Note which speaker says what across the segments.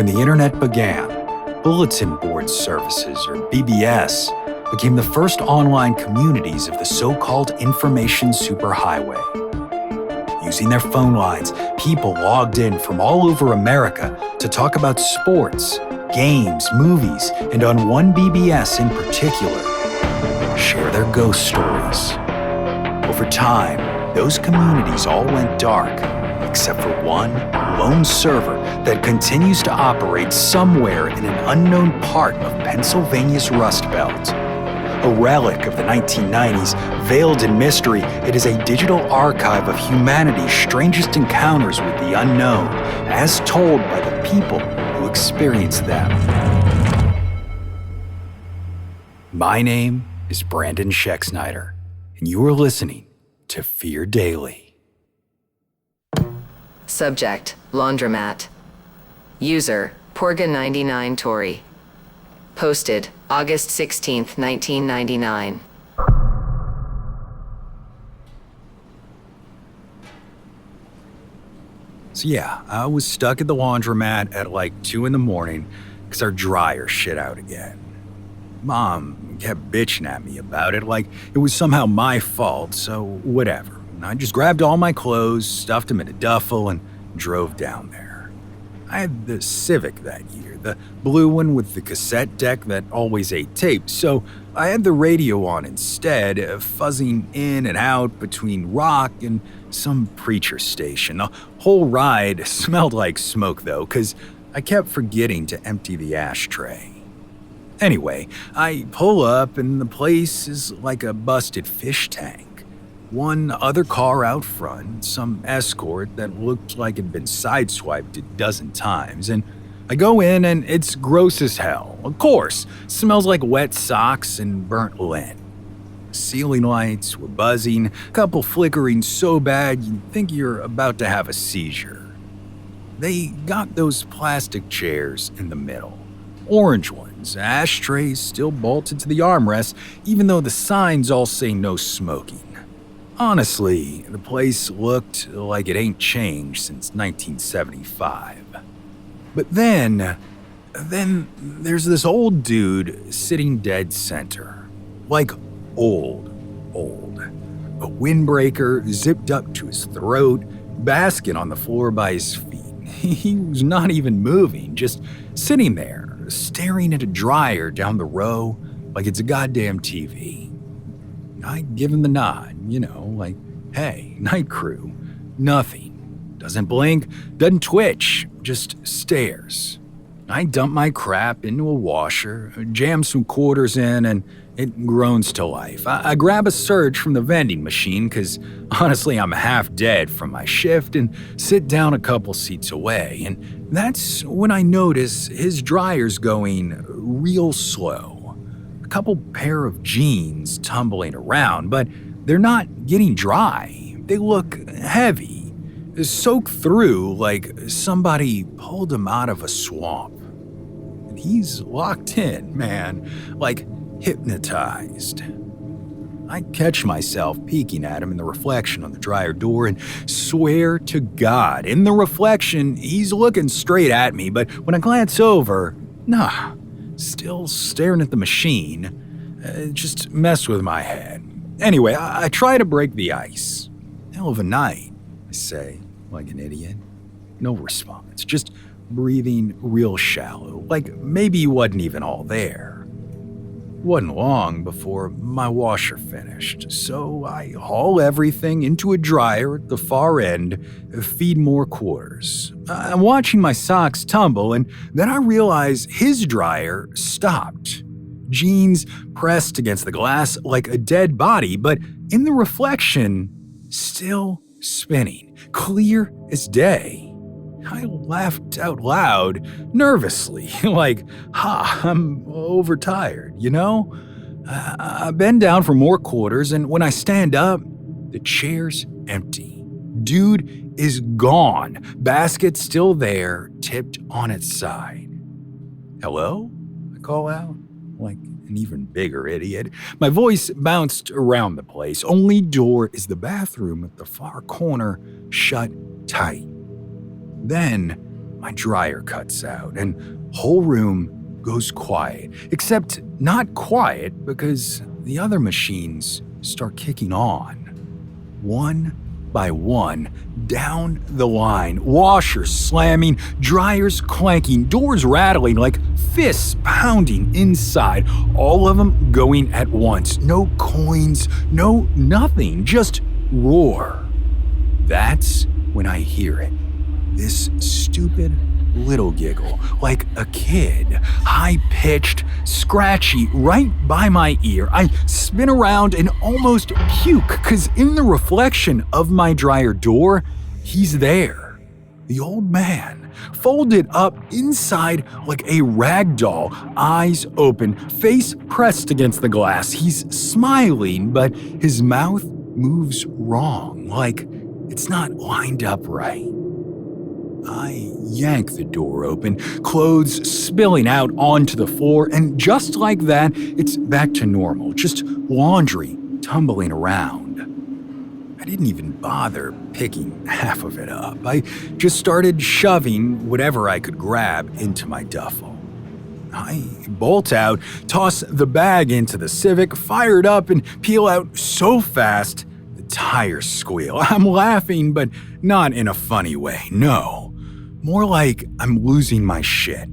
Speaker 1: When the internet began, bulletin board services, or BBS, became the first online communities of the so-called information superhighway. Using their phone lines, people logged in from all over America to talk about sports, games, movies, and on one BBS in particular, share their ghost stories. Over time, those communities all went dark, except for one lone server that continues to operate somewhere in an unknown part of Pennsylvania's Rust Belt. A relic of the 1990s, veiled in mystery, it is a digital archive of humanity's strangest encounters with the unknown, as told by the people who experienced them. My name is Brandon Schexnayder, and you are listening to Fear Daily.
Speaker 2: Subject: Laundromat. User: Porga99Tori. Posted August 16th, 1999.
Speaker 1: So yeah, I was stuck at the laundromat at like 2 a.m. because our dryer shit out again. Mom kept bitching at me about it like it was somehow my fault, so whatever. I just grabbed all my clothes, stuffed them in a duffel, and drove down there. I had the Civic that year, the blue one with the cassette deck that always ate tape, so I had the radio on instead, fuzzing in and out between rock and some preacher station. The whole ride smelled like smoke though, because I kept forgetting to empty the ashtray. Anyway, I pull up and the place is like a busted fish tank. One other car out front, some escort that looked like it'd been sideswiped a dozen times, and I go in and it's gross as hell. Of course, smells like wet socks and burnt lint. Ceiling lights were buzzing, a couple flickering so bad you'd think you're about to have a seizure. They got those plastic chairs in the middle. Orange ones, ashtrays still bolted to the armrests, even though the signs all say no smoking. Honestly, the place looked like it ain't changed since 1975. But then there's this old dude sitting dead center. Like old. A windbreaker zipped up to his throat, basket on the floor by his feet. He was not even moving, just sitting there, staring at a dryer down the row like it's a goddamn TV. I give him the nod, like, hey, night crew. Nothing. Doesn't blink, doesn't twitch, just stares. I dump my crap into a washer, jam some quarters in, and it groans to life. I grab a surge from the vending machine because honestly I'm half dead from my shift and sit down a couple seats away. And that's when I notice his dryer's going real slow. A couple pair of jeans tumbling around, but they're not getting dry. They look heavy, soaked through like somebody pulled him out of a swamp. And he's locked in, man, like hypnotized. I catch myself peeking at him in the reflection on the dryer door and swear to God, in the reflection, he's looking straight at me, but when I glance over, nah, still staring at the machine. It just messed with my head. Anyway, I try to break the ice. Hell of a night, I say, like an idiot. No response, just breathing real shallow, like maybe he wasn't even all there. Wasn't long before my washer finished, so I haul everything into a dryer at the far end, feed more quarters. I'm watching my socks tumble, and then I realize his dryer stopped. Jeans pressed against the glass like a dead body, but in the reflection, still spinning, clear as day. I laughed out loud, nervously, like, I'm overtired, I bend down for more quarters, and when I stand up, the chair's empty. Dude is gone. Basket still there, tipped on its side. Hello? I call out, like an even bigger idiot. My voice bounced around the place. Only door is the bathroom at the far corner, shut tight. Then my dryer cuts out and whole room goes quiet, except not quiet because the other machines start kicking on. One by one, down the line, washers slamming, dryers clanking, doors rattling like fists pounding inside, all of them going at once. No coins, no nothing, just roar. That's when I hear it. This stupid little giggle, like a kid, high-pitched, scratchy, right by my ear. I spin around and almost puke, because in the reflection of my dryer door, he's there. The old man, folded up inside like a rag doll, eyes open, face pressed against the glass. He's smiling, but his mouth moves wrong, like it's not lined up right. I yank the door open, clothes spilling out onto the floor, and just like that, it's back to normal, just laundry tumbling around. I didn't even bother picking half of it up. I just started shoving whatever I could grab into my duffel. I bolt out, toss the bag into the Civic, fire it up, and peel out so fast the tires squeal. I'm laughing, but not in a funny way, no. More like I'm losing my shit.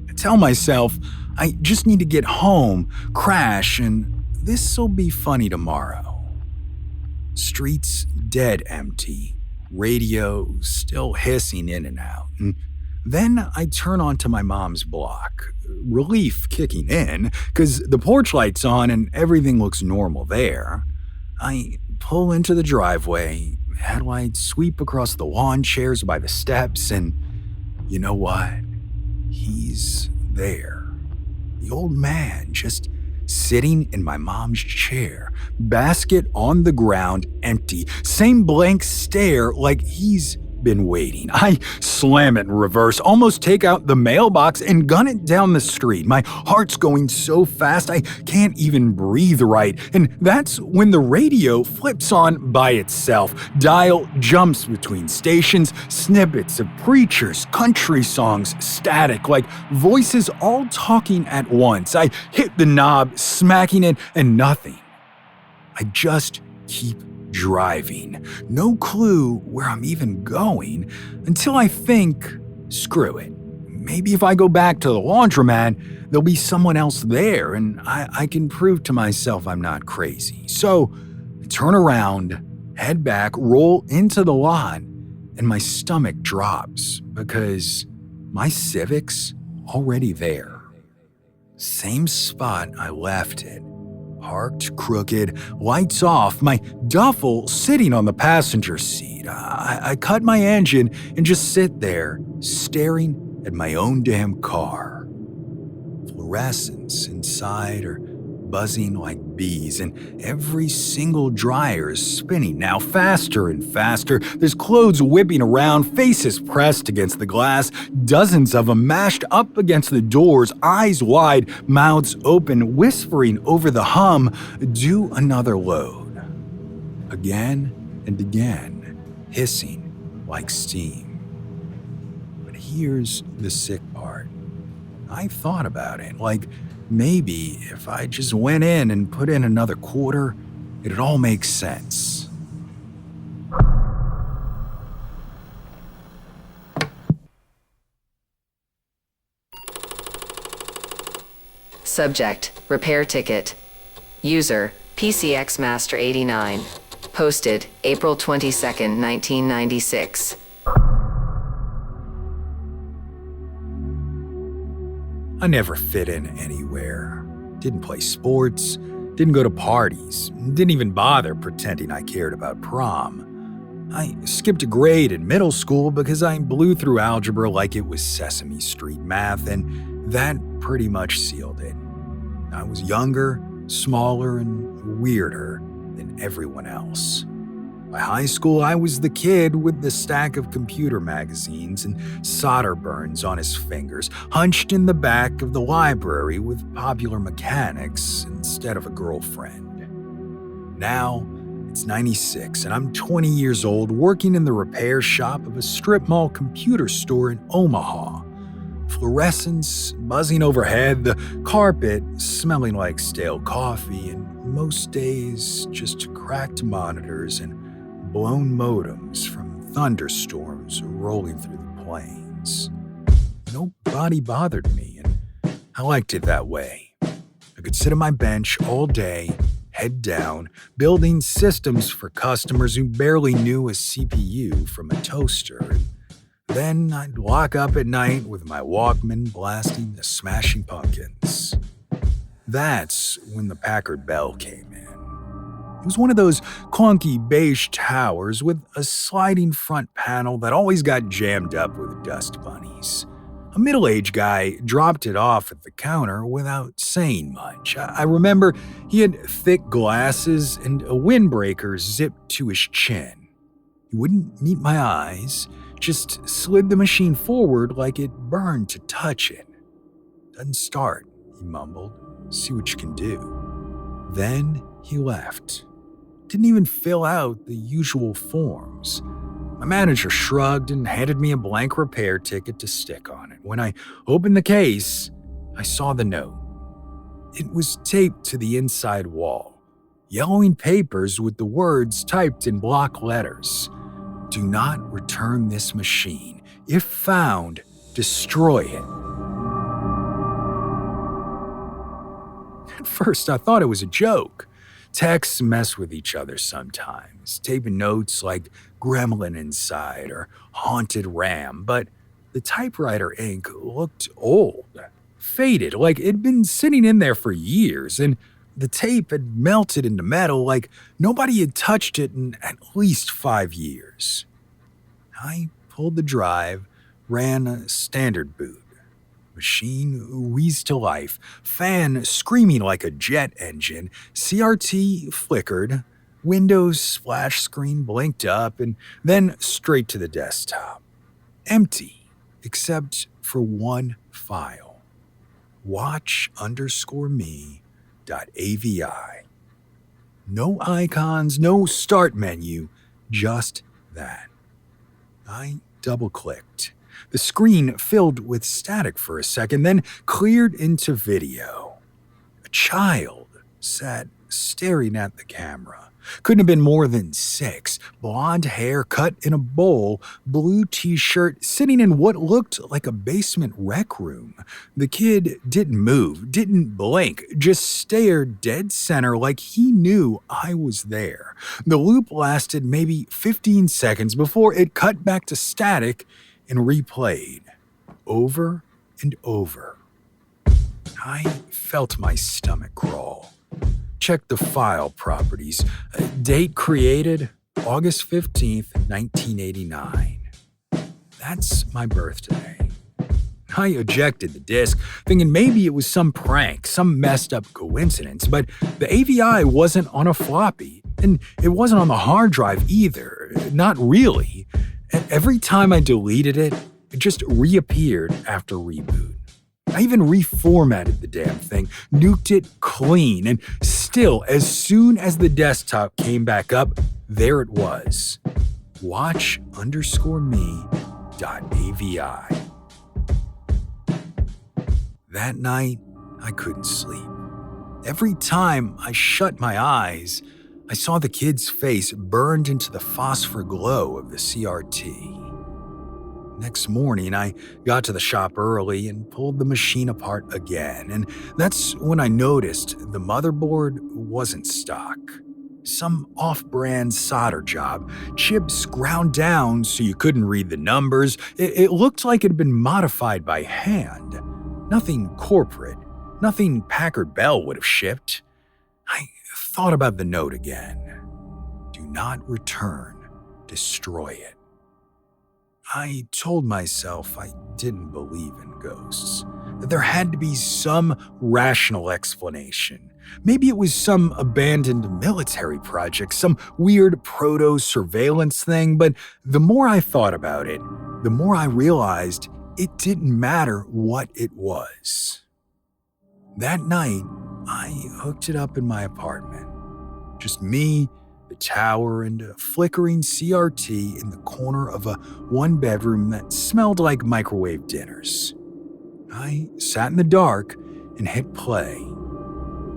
Speaker 1: I tell myself I just need to get home, crash, and this'll be funny tomorrow. Streets dead empty, radio still hissing in and out. And then I turn onto my mom's block, relief kicking in, because the porch light's on and everything looks normal there. I pull into the driveway, headlights sweep across the lawn chairs by the steps, and you know what? He's there. The old man just sitting in my mom's chair, basket on the ground, empty, same blank stare like he's been waiting. I slam it in reverse, almost take out the mailbox and gun it down the street. My heart's going so fast I can't even breathe right. And that's when the radio flips on by itself. Dial jumps between stations, snippets of preachers, country songs, static, like voices all talking at once. I hit the knob, smacking it, and nothing. I just keep driving. No clue where I'm even going until I think, screw it. Maybe if I go back to the laundromat, there'll be someone else there and I can prove to myself I'm not crazy. So I turn around, head back, roll into the lot, and my stomach drops because my Civic's already there. Same spot I left it. Parked crooked, lights off, my duffel sitting on the passenger seat. I cut my engine and just sit there, staring at my own damn car. Fluorescents inside are buzzing like bees, and every single dryer is spinning now faster and faster. There's clothes whipping around, faces pressed against the glass, dozens of them mashed up against the doors, eyes wide, mouths open, whispering over the hum, do another load. Again and again, hissing like steam. But here's the sick part. I thought about it, like maybe if I just went in and put in another quarter, it'd all make sense.
Speaker 2: Subject, repair ticket. User, PCX Master 89. Posted, April 22nd, 1996.
Speaker 1: I never fit in anywhere. Didn't play sports, didn't go to parties, didn't even bother pretending I cared about prom. I skipped a grade in middle school because I blew through algebra like it was Sesame Street math, and that pretty much sealed it. I was younger, smaller, and weirder than everyone else. By high school, I was the kid with the stack of computer magazines and solder burns on his fingers, hunched in the back of the library with Popular Mechanics instead of a girlfriend. Now, It's 96, and I'm 20 years old working in the repair shop of a strip mall computer store in Omaha. Fluorescence buzzing overhead, the carpet smelling like stale coffee, and most days just cracked monitors and blown modems from thunderstorms rolling through the plains. Nobody bothered me, and I liked it that way. I could sit on my bench all day, head down, building systems for customers who barely knew a CPU from a toaster. And then I'd lock up at night with my Walkman blasting the Smashing Pumpkins. That's when the Packard Bell came in. It was one of those clunky beige towers with a sliding front panel that always got jammed up with dust bunnies. A middle-aged guy dropped it off at the counter without saying much. I remember he had thick glasses and a windbreaker zipped to his chin. He wouldn't meet my eyes, just slid the machine forward like it burned to touch it. "Doesn't start," he mumbled. "See what you can do." Then he left. Didn't even fill out the usual forms. My manager shrugged and handed me a blank repair ticket to stick on it. When I opened the case, I saw the note. It was taped to the inside wall, yellowing papers with the words typed in block letters. "Do not return this machine. If found, destroy it." At first, I thought it was a joke. Texts mess with each other sometimes, taping notes like "gremlin inside" or "haunted RAM," but the typewriter ink looked old, faded, like it'd been sitting in there for years, and the tape had melted into metal like nobody had touched it in at least 5 years. I pulled the drive, ran a standard boot. Machine wheezed to life, fan screaming like a jet engine, CRT flickered, Windows splash screen blinked up, and then straight to the desktop. Empty, except for one file. watch_me.avi. No icons, no start menu, just that. I double-clicked. The screen filled with static for a second, then cleared into video. A child sat staring at the camera. Couldn't have been more than 6. Blonde hair cut in a bowl, blue t-shirt, sitting in what looked like a basement rec room. The kid didn't move, didn't blink, just stared dead center like he knew I was there. The loop lasted maybe 15 seconds before it cut back to static and replayed, over and over. I felt my stomach crawl. Checked the file properties. Date created, August 15th, 1989. That's my birthday. I ejected the disk, thinking maybe it was some prank, some messed up coincidence, but the AVI wasn't on a floppy, and it wasn't on the hard drive either. Not really. Every time I deleted it, it just reappeared after reboot. I even reformatted the damn thing, nuked it clean, and still, as soon as the desktop came back up, there it was. watch_me.avi. That night, I couldn't sleep. Every time I shut my eyes, I saw the kid's face burned into the phosphor glow of the CRT. Next morning, I got to the shop early and pulled the machine apart again, and that's when I noticed the motherboard wasn't stock. Some off-brand solder job, chips ground down so you couldn't read the numbers. It looked like it had been modified by hand. Nothing corporate, nothing Packard Bell would have shipped. I thought about the note again. Do not return, destroy it. I told myself I didn't believe in ghosts, that there had to be some rational explanation. Maybe it was some abandoned military project, some weird proto-surveillance thing, but the more I thought about it, the more I realized it didn't matter what it was. That night, I hooked it up in my apartment. Just me, the the tower and a flickering CRT in the corner of a one-bedroom that smelled like microwave dinners. I sat in the dark and hit play.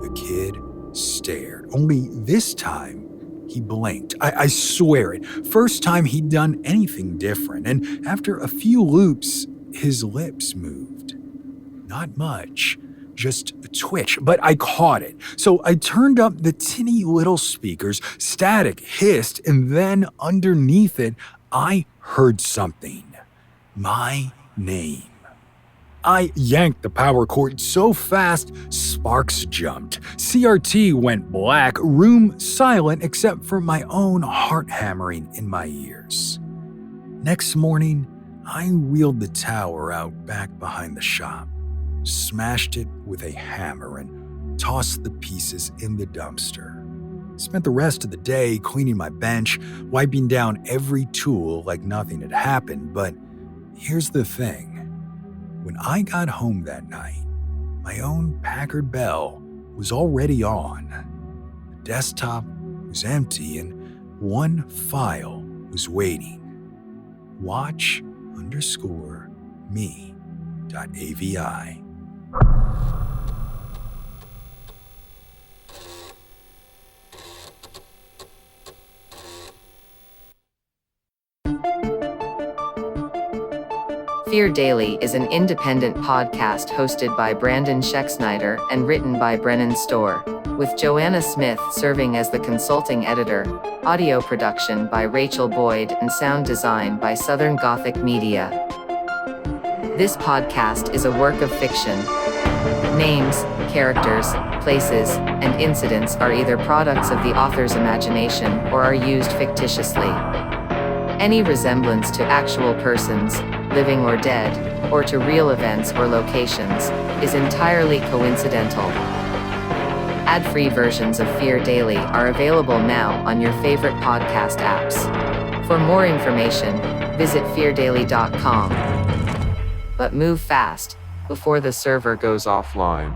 Speaker 1: The kid stared, only this time he blinked. I swear it. First time he'd done anything different, and after a few loops, his lips moved. Not much, just a twitch, but I caught it. So I turned up the tinny little speakers, static hissed, and then underneath it, I heard something. My name. I yanked the power cord so fast, sparks jumped. CRT went black, room silent except for my own heart hammering in my ears. Next morning, I wheeled the tower out back behind the shop, smashed it with a hammer, and tossed the pieces in the dumpster. Spent the rest of the day cleaning my bench, wiping down every tool like nothing had happened, but here's the thing. When I got home that night, my own Packard Bell was already on. The desktop was empty and one file was waiting. watch_me.avi.
Speaker 2: Fear Daily is an independent podcast hosted by Brandon Schexnayder and written by Brennan Storr, with Joanna Smith serving as the consulting editor, audio production by Rachel Boyd, and sound design by Southern Gothic Media. This podcast is a work of fiction. Names, characters, places, and incidents are either products of the author's imagination or are used fictitiously. Any resemblance to actual persons, living or dead, or to real events or locations, is entirely coincidental. Ad-free versions of Fear Daily are available now on your favorite podcast apps. For more information, visit feardaily.com. But move fast, before the server goes offline.